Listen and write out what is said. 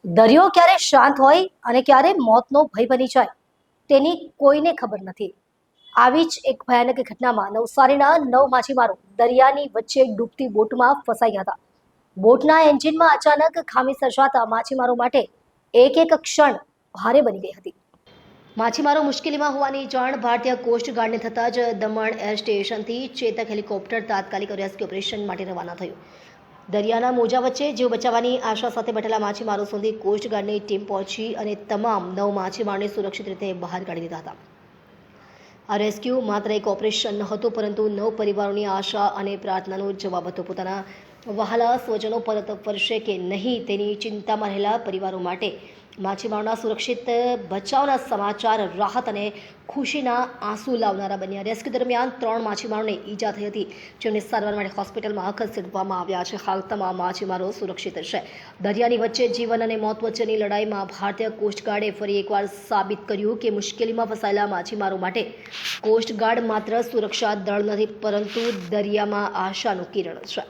દરિયો ક્યારે શાંત હોય અને ક્યારે મોતનો ભય બની જાય તેની કોઈને ખબર નથી. આવી જ એક ભયાનક ઘટનામાં નવસારીના 9 માછીમારો દરિયાની વચ્ચે ડૂબતી બોટમાં ફસાયા હતા. બોટના એન્જિનમાં અચાનક ખામી સર્જાતા માછીમારો માટે એક એક ક્ષણ ભારે બની ગઈ હતી. માછીમારો મુશ્કેલીમાં હોવાની જાણ ભારતીય કોસ્ટગાર્ડને થતાં જ દમણ એર સ્ટેશનથી ચેતક હેલિકોપ્ટર તાત્કાલિક રેસ્ક્યુ ઓપરેશન માટે રવાના થયું. દરિયાના મોજા વચ્ચે જીવ બચાવવાની આશા સાથે બેઠેલા માછીમારો સુધી કોસ્ટગાર્ડની ટીમ પહોંચી અને તમામ 9 માછીમારોને સુરક્ષિત રીતે બહાર કાઢી દીધા હતા. આ રેસ્ક્યુ માત્ર એક ઓપરેશન નહોતું, પરંતુ 9 પરિવારોની આશા અને પ્રાર્થનાનો જવાબ હતો. પોતાના વહાલા સ્વજનો પરત ફરશે કે નહીં તેની ચિંતામાં રહેલા પરિવારો માટે માછીમારોના સુરક્ષિત બચાવના સમાચાર રાહત અને ખુશીના આંસુ લાવનારા બન્યા. રેસ્ક્યુ દરમિયાન 3 માછીમારોને ઈજા થઈ હતી, જેમને સારવાર માટે હોસ્પિટલમાં ખસેડવામાં આવ્યા છે. હાલ તમામ માછીમારો સુરક્ષિત છે. દરિયાની વચ્ચે જીવન અને મોત વચ્ચેની લડાઈમાં ભારતીય કોસ્ટગાર્ડે ફરી એકવાર સાબિત કર્યું કે મુશ્કેલીમાં ફસાયેલા માછીમારો માટે કોસ્ટગાર્ડ માત્ર સુરક્ષા દળ નથી, પરંતુ દરિયામાં આશાનું કિરણ છે.